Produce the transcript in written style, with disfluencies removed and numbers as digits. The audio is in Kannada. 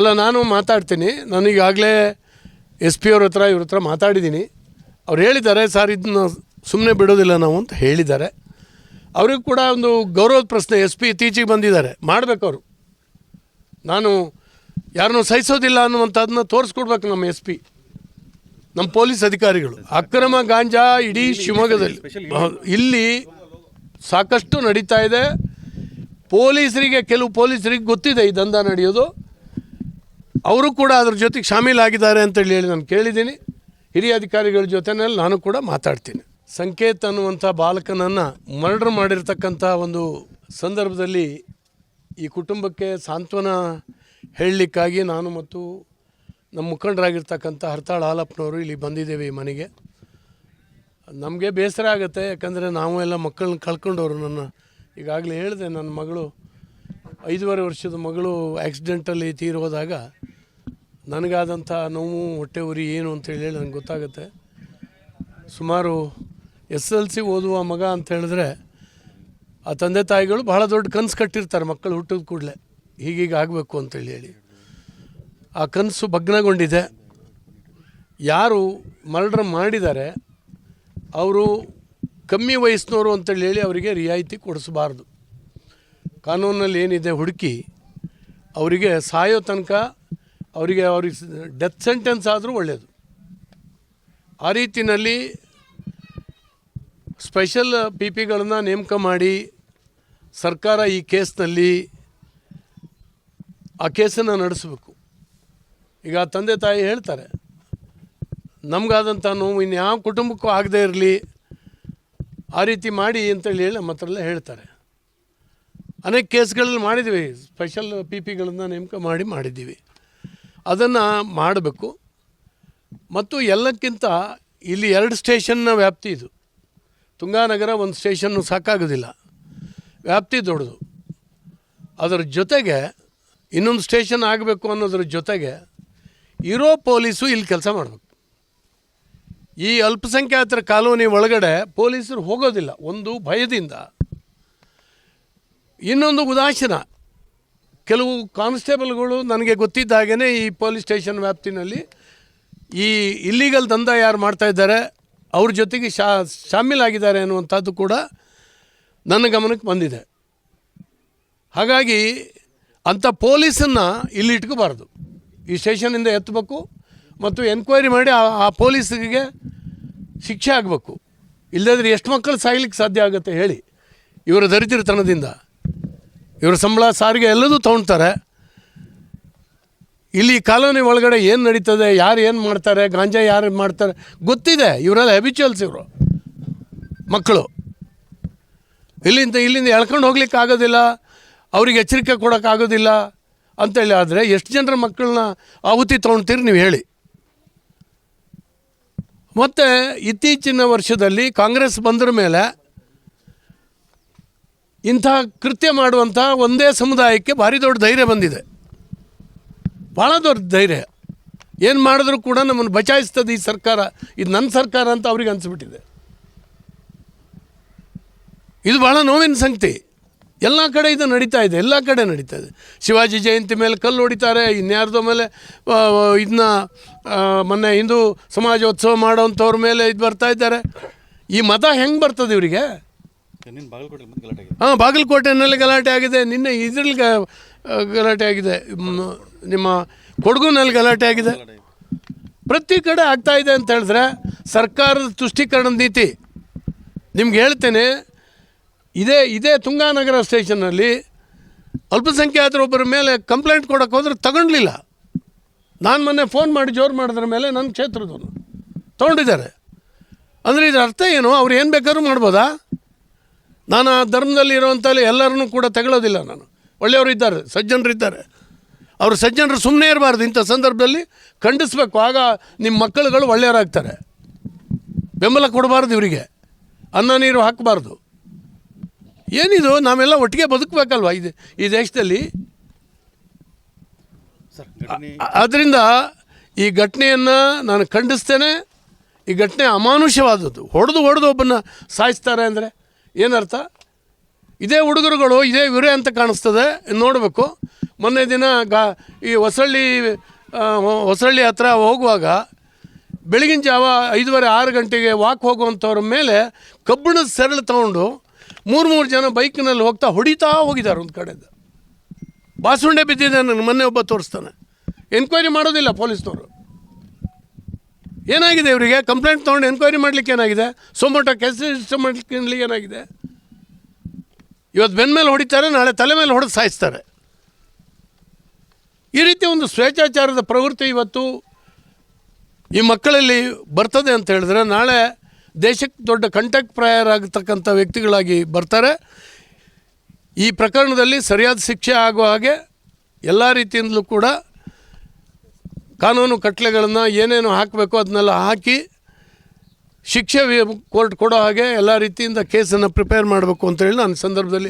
ಅಲ್ಲ, ನಾನು ಮಾತಾಡ್ತೀನಿ. ನನಗಾಗಲೇ ಎಸ್ ಪಿ ಅವ್ರ ಹತ್ರ ಮಾತಾಡಿದ್ದೀನಿ. ಅವ್ರು ಹೇಳಿದ್ದಾರೆ, ಸರ್ ಇದನ್ನ ಸುಮ್ಮನೆ ಬಿಡೋದಿಲ್ಲ ನಾವು ಅಂತ ಹೇಳಿದ್ದಾರೆ. ಅವ್ರಿಗೆ ಕೂಡ ಒಂದು ಗೌರವದ ಪ್ರಶ್ನೆ. ಎಸ್ ಪಿ ಇತ್ತೀಚೆಗೆ ಬಂದಿದ್ದಾರೆ, ಮಾಡಬೇಕು ಅವರು. ನಾನು ಯಾರನ್ನೂ ಸಹಿಸೋದಿಲ್ಲ ಅನ್ನುವಂಥದ್ದನ್ನ ತೋರಿಸ್ಕೊಡ್ಬೇಕು ನಮ್ಮ ಎಸ್ ಪಿ, ನಮ್ಮ ಪೊಲೀಸ್ ಅಧಿಕಾರಿಗಳು. ಅಕ್ರಮ ಗಾಂಜಾ ಇಡೀ ಶಿವಮೊಗ್ಗದಲ್ಲಿ ಇಲ್ಲಿ ಸಾಕಷ್ಟು ನಡೀತಾ ಇದೆ. ಕೆಲವು ಪೊಲೀಸರಿಗೆ ಗೊತ್ತಿದೆ ಈ ದಂಧ ನಡೆಯೋದು. ಅವರು ಕೂಡ ಅದ್ರ ಜೊತೆಗೆ ಶಾಮೀಲಾಗಿದ್ದಾರೆ ಅಂತೇಳಿ ನಾನು ಕೇಳಿದ್ದೀನಿ. ಹಿರಿಯ ಅಧಿಕಾರಿಗಳ ಜೊತೆಯಲ್ಲಿ ನಾನು ಕೂಡ ಮಾತಾಡ್ತೀನಿ. ಸಂಕೇತ್ ಅನ್ನುವಂಥ ಬಾಲಕನನ್ನು ಮರ್ಡರ್ ಮಾಡಿರ್ತಕ್ಕಂಥ ಒಂದು ಸಂದರ್ಭದಲ್ಲಿ ಈ ಕುಟುಂಬಕ್ಕೆ ಸಾಂತ್ವನ ಹೇಳಲಿಕ್ಕಾಗಿ ನಾನು ಮತ್ತು ನಮ್ಮ ಮುಖಂಡರಾಗಿರ್ತಕ್ಕಂಥ ಹರ್ತಾಳ್ ಹಾಲಪ್ಪನವರು ಇಲ್ಲಿ ಬಂದಿದ್ದೇವೆ ಈ ಮನೆಗೆ. ನಮಗೆ ಬೇಸರ ಆಗುತ್ತೆ, ಯಾಕಂದರೆ ನಾವು ಎಲ್ಲ ಮಕ್ಕಳನ್ನ ಕಳ್ಕೊಂಡವರು. ಈಗಾಗಲೇ ಹೇಳಿದೆ, ನನ್ನ ಮಗಳು 5.5 ವರ್ಷದ ಮಗಳು ಆಕ್ಸಿಡೆಂಟಲ್ಲಿ ತೀರೋದಾಗ ನನಗಾದಂಥ ನೋವು, ಹೊಟ್ಟೆ ಉರಿ ಏನು ಅಂತೇಳಿ ನನಗೆ ಗೊತ್ತಾಗುತ್ತೆ. ಸುಮಾರು SLC ಓದುವ ಮಗ ಅಂತ ಹೇಳಿದ್ರೆ ಆ ತಂದೆ ತಾಯಿಗಳು ಬಹಳ ದೊಡ್ಡ ಕನಸು ಕಟ್ಟಿರ್ತಾರೆ, ಮಕ್ಕಳು ಹುಟ್ಟಿದ ಕೂಡಲೇ ಹೀಗೀಗ ಆಗಬೇಕು ಅಂತೇಳಿ. ಆ ಕನಸು ಭಗ್ನಗೊಂಡಿದೆ. ಯಾರು ಮರ್ಡರ್ ಮಾಡಿದ್ದಾರೆ ಅವರು ಕಮ್ಮಿ ವಯಸ್ಸಿನವರು ಅಂತೇಳಿ ಅವರಿಗೆ ರಿಯಾಯಿತಿ ಕೊಡಿಸಬಾರ್ದು. ಕಾನೂನಲ್ಲಿ ಏನಿದೆ ಹುಡುಕಿ ಅವರಿಗೆ ಸಾಯೋ ತನಕ ಅವರಿಗೆ ಡೆತ್ ಸೆಂಟೆನ್ಸ್ ಆದರೂ ಒಳ್ಳೆಯದು. ಆ ರೀತಿಯಲ್ಲಿ ಸ್ಪೆಷಲ್ PPಗಳನ್ನು ನೇಮಕ ಮಾಡಿ ಸರ್ಕಾರ ಈ ಕೇಸ್ನಲ್ಲಿ ಆ ಕೇಸನ್ನು ನಡೆಸಬೇಕು. ಈಗ ತಂದೆ ತಾಯಿ ಹೇಳ್ತಾರೆ, ನಮಗಾದಂಥ ನೋವು ಇನ್ಯಾವ ಕುಟುಂಬಕ್ಕೂ ಆಗದೇ ಇರಲಿ, ಆ ರೀತಿ ಮಾಡಿ ಅಂತೇಳಿ ನಮ್ಮ ಹತ್ರ ಎಲ್ಲ ಹೇಳ್ತಾರೆ. ಅನೇಕ ಕೇಸ್ಗಳಲ್ಲಿ ಮಾಡಿದ್ದೀವಿ, ಸ್ಪೆಷಲ್ PPಗಳನ್ನು ನೇಮಕ ಮಾಡಿದ್ದೀವಿ. ಅದನ್ನು ಮಾಡಬೇಕು. ಮತ್ತು ಎಲ್ಲಕ್ಕಿಂತ ಇಲ್ಲಿ 2 ಸ್ಟೇಷನ್ನ ವ್ಯಾಪ್ತಿ ಇದು. ತುಂಗಾನಗರ ಒಂದು ಸ್ಟೇಷನ್ನು ಸಾಕಾಗೋದಿಲ್ಲ, ವ್ಯಾಪ್ತಿ ದೊಡ್ಡದು. ಅದರ ಜೊತೆಗೆ ಇನ್ನೊಂದು ಸ್ಟೇಷನ್ ಆಗಬೇಕು ಅನ್ನೋದ್ರ ಜೊತೆಗೆ ಇರೋ ಪೊಲೀಸು ಇಲ್ಲಿ ಕೆಲಸ ಮಾಡಬೇಕು. ಈ ಅಲ್ಪಸಂಖ್ಯಾತರ ಕಾಲೋನಿ ಒಳಗಡೆ ಪೊಲೀಸರು ಹೋಗೋದಿಲ್ಲ, ಒಂದು ಭಯದಿಂದ, ಇನ್ನೊಂದು ಉದಾಸೀನ. ಕೆಲವು ಕಾನ್ಸ್ಟೇಬಲ್ಗಳು ನನಗೆ ಗೊತ್ತಿದ್ದ ಹಾಗೆಯೇ ಈ ಪೊಲೀಸ್ ಸ್ಟೇಷನ್ ವ್ಯಾಪ್ತಿನಲ್ಲಿ ಈ ಇಲ್ಲೀಗಲ್ ದಂಧ ಯಾರು ಮಾಡ್ತಾಯಿದ್ದಾರೆ ಅವ್ರ ಜೊತೆಗೆ ಶಾಮೀಲಾಗಿದ್ದಾರೆ ಅನ್ನುವಂಥದ್ದು ಕೂಡ ನನ್ನ ಗಮನಕ್ಕೆ ಬಂದಿದೆ. ಹಾಗಾಗಿ ಅಂಥ ಪೊಲೀಸನ್ನು ಇಲ್ಲಿ ಇಟ್ಕೋಬಾರ್ದು, ಈ ಸ್ಟೇಷನಿಂದ ಎತ್ತಬೇಕು ಮತ್ತು ಎನ್ಕ್ವೈರಿ ಮಾಡಿ ಆ ಪೊಲೀಸರಿಗೆ ಶಿಕ್ಷೆ ಆಗಬೇಕು. ಇಲ್ಲದ್ರೆ ಎಷ್ಟು ಮಕ್ಕಳು ಸಾಯ್ಲಿಕ್ಕೆ ಸಾಧ್ಯ ಆಗುತ್ತೆ ಹೇಳಿ? ಇವರ ದರಿದ್ರತನದಿಂದ ಇವರ ಸಂಬಳ, ಸಾರಿಗೆ ಎಲ್ಲದೂ ತೊಗೊಳ್ತಾರೆ. ಇಲ್ಲಿ ಕಾಲೋನಿ ಒಳಗಡೆ ಏನು ನಡೀತದೆ, ಯಾರು ಏನು ಮಾಡ್ತಾರೆ, ಗಾಂಜಾ ಯಾರು ಮಾಡ್ತಾರೆ ಗೊತ್ತಿದೆ. ಇವರೆಲ್ಲ ಹ್ಯಾಬಿಚುವಲ್ಸ್, ಇವರು ಮಕ್ಕಳು. ಇಲ್ಲಿಂದ ಎಳ್ಕೊಂಡು ಹೋಗ್ಲಿಕ್ಕೆ ಆಗೋದಿಲ್ಲ, ಅವ್ರಿಗೆ ಎಚ್ಚರಿಕೆ ಕೊಡೋಕ್ಕಾಗೋದಿಲ್ಲ ಅಂತೇಳಿ. ಆದರೆ ಎಷ್ಟು ಜನರ ಮಕ್ಕಳನ್ನ ಆಹುತಿ ತೊಗೊಳ್ತೀರಿ ನೀವು ಹೇಳಿ? ಮತ್ತು ಇತ್ತೀಚಿನ ವರ್ಷದಲ್ಲಿ ಕಾಂಗ್ರೆಸ್ ಬಂದ್ರ ಮೇಲೆ ಇಂಥ ಕೃತ್ಯ ಮಾಡುವಂಥ ಒಂದೇ ಸಮುದಾಯಕ್ಕೆ ಭಾರಿ ದೊಡ್ಡ ಧೈರ್ಯ ಬಂದಿದೆ, ಭಾಳ ದೊಡ್ಡ ಧೈರ್ಯ. ಏನು ಮಾಡಿದ್ರೂ ಕೂಡ ನಮ್ಮನ್ನು ಬಚಾಯಿಸ್ತದೆ ಈ ಸರ್ಕಾರ, ಇದು ನನ್ನ ಸರ್ಕಾರ ಅಂತ ಅವ್ರಿಗೆ ಅನಿಸ್ಬಿಟ್ಟಿದೆ. ಇದು ಭಾಳ ನೋವಿನ ಸಂಗತಿ. ಎಲ್ಲ ಕಡೆ ಇದು ನಡೀತಾ ಇದೆ, ಎಲ್ಲ ಕಡೆ ನಡೀತಾ ಇದೆ. ಶಿವಾಜಿ ಜಯಂತಿ ಮೇಲೆ ಕಲ್ಲು ಹೊಡಿತಾರೆ, ಇನ್ಯಾರ್ದೋ ಮೇಲೆ ಇದನ್ನ ಮೊನ್ನೆ ಹಿಂದೂ ಸಮಾಜೋತ್ಸವ ಮಾಡೋವಂಥವ್ರ ಮೇಲೆ ಇದು ಬರ್ತಾ ಇದ್ದಾರೆ. ಈ ಮತ ಹೆಂಗೆ ಬರ್ತದೆ ಇವರಿಗೆ? ಬಾಗಲಕೋಟೆನಲ್ಲಿ ಗಲಾಟೆ ಆಗಿದೆ, ನಿನ್ನೆ ಇದರಲ್ಲಿ ಗಲಾಟೆ ಆಗಿದೆ, ನಿಮ್ಮ ಕೊಡಗುನಲ್ಲಿ ಗಲಾಟೆ ಆಗಿದೆ. ಪ್ರತಿ ಕಡೆ ಆಗ್ತಾಯಿದೆ ಅಂತ ಹೇಳಿದ್ರೆ ಸರ್ಕಾರದ ತುಷ್ಟೀಕರಣದ ನೀತಿ. ನಿಮ್ಗೆ ಹೇಳ್ತೇನೆ, ಇದೇ ತುಂಗಾನಗರ ಸ್ಟೇಷನ್ನಲ್ಲಿ ಅಲ್ಪಸಂಖ್ಯಾತರೊಬ್ಬರ ಮೇಲೆ ಕಂಪ್ಲೇಂಟ್ ಕೊಡೋಕೆ ಹೋದ್ರೆ ತಗೊಂಡ್ಲಿಲ್ಲ. ನಾನು ಮೊನ್ನೆ ಫೋನ್ ಮಾಡಿ ಜೋರು ಮಾಡಿದ್ರ ಮೇಲೆ ನನ್ನ ಕ್ಷೇತ್ರದವನು ತೊಗೊಂಡಿದ್ದಾರೆ. ಅಂದರೆ ಇದರ ಅರ್ಥ ಏನು? ಅವ್ರು ಏನು ಬೇಕಾದ್ರೂ ಮಾಡ್ಬೋದಾ? ನಾನು ಆ ಧರ್ಮದಲ್ಲಿ ಇರೋವಂಥಲ್ಲಿ ಎಲ್ಲರನ್ನೂ ಕೂಡ ತಗೊಳ್ಳೋದಿಲ್ಲ. ನಾನು ಒಳ್ಳೆಯವರು ಇದ್ದಾರೆ, ಸಜ್ಜನರಿದ್ದಾರೆ. ಅವರು ಸಜ್ಜನರು ಸುಮ್ಮನೆ ಇರಬಾರ್ದು, ಇಂಥ ಸಂದರ್ಭದಲ್ಲಿ ಖಂಡಿಸ್ಬೇಕು. ಆಗ ನಿಮ್ಮ ಮಕ್ಕಳುಗಳು ಒಳ್ಳೆಯವರಾಗ್ತಾರೆ. ಬೆಂಬಲ ಕೊಡಬಾರ್ದು, ಇವರಿಗೆ ಅನ್ನ ನೀರು ಹಾಕಬಾರ್ದು. ಏನಿದು? ನಾವೆಲ್ಲ ಒಟ್ಟಿಗೆ ಬದುಕಬೇಕಲ್ವ ಈ ದೇಶದಲ್ಲಿ? ಆದ್ದರಿಂದ ಈ ಘಟನೆಯನ್ನು ನಾನು ಖಂಡಿಸ್ತೇನೆ. ಈ ಘಟನೆ ಅಮಾನುಷವಾದದ್ದು. ಹೊಡೆದು ಒಬ್ಬನ್ನು ಸಾಯಿಸ್ತಾರೆ ಅಂದರೆ ಏನರ್ಥ? ಇದೇ ಹುಡುಗರುಗಳು ಇದೇ ಇವರೇ ಅಂತ ಕಾಣಿಸ್ತದೆ. ನೋಡಬೇಕು. ಮೊನ್ನೆ ದಿನ ಈ ಹೊಸಳ್ಳಿ ಹತ್ರ ಹೋಗುವಾಗ ಬೆಳಗಿನ ಜಾವ 5:30-6 ಗಂಟೆಗೆ ವಾಕ್ ಹೋಗುವಂಥವ್ರ ಮೇಲೆ ಕಬ್ಬಿಣದ ಸರಳು ತೊಗೊಂಡು 3 ಜನ ಬೈಕ್ನಲ್ಲಿ ಹೊಡಿತಾ ಹೋಗಿದ್ದಾರೆ ಒಂದು ಕಡೆಯಿಂದ. ಬಾಸುಂಡೆ ಬಿದ್ದಿದೆ ನನಗೆ ಮೊನ್ನೆ ಒಬ್ಬ ತೋರಿಸ್ತಾನೆ. ಎನ್ಕ್ವೈರಿ ಮಾಡೋದಿಲ್ಲ ಪೊಲೀಸ್ನವರು. ಏನಾಗಿದೆ ಇವರಿಗೆ? ಕಂಪ್ಲೇಂಟ್ ತೊಗೊಂಡು ಎನ್ಕ್ವೈರಿ ಮಾಡಲಿಕ್ಕೆ ಏನಾಗಿದೆ? ಸೊಮೋಟೋ ಕೇಸ್ ರಿಜಿಸ್ಟರ್ ಮಾಡಲಿಕ್ಕೆ ಏನಾಗಿದೆ? ಇವತ್ತು ಬೆನ್ನ ಮೇಲೆ ಹೊಡಿತಾರೆ, ನಾಳೆ ತಲೆ ಮೇಲೆ ಹೊಡೆದು ಸಾಯಿಸ್ತಾರೆ. ಈ ರೀತಿ ಒಂದು ಸ್ವೇಚ್ಛಾಚಾರದ ಪ್ರವೃತ್ತಿ ಇವತ್ತು ಈ ಮಕ್ಕಳಲ್ಲಿ ಬರ್ತದೆ ಅಂತ ಹೇಳಿದ್ರೆ ನಾಳೆ ದೇಶಕ್ಕೆ ದೊಡ್ಡ ಕಂಟಕಪ್ರಾಯರಾಗತಕ್ಕಂಥ ವ್ಯಕ್ತಿಗಳಾಗಿ ಬರ್ತಾರೆ. ಈ ಪ್ರಕರಣದಲ್ಲಿ ಸರಿಯಾದ ಶಿಕ್ಷೆ ಆಗುವ ಹಾಗೆ ಎಲ್ಲ ರೀತಿಯಿಂದಲೂ ಕೂಡ ಕಾನೂನು ಕಟ್ಟಳೆಗಳನ್ನು ಏನೇನು ಹಾಕಬೇಕು ಅದನ್ನೆಲ್ಲ ಹಾಕಿ ಶಿಕ್ಷೆ ಕೋರ್ಟ್ ಕೊಡೋ ಹಾಗೆ ಎಲ್ಲ ರೀತಿಯಿಂದ ಕೇಸನ್ನು ಪ್ರಿಪೇರ್ ಮಾಡಬೇಕು ಅಂತೇಳಿ ನಾನು ಸಂದರ್ಭದಲ್ಲಿ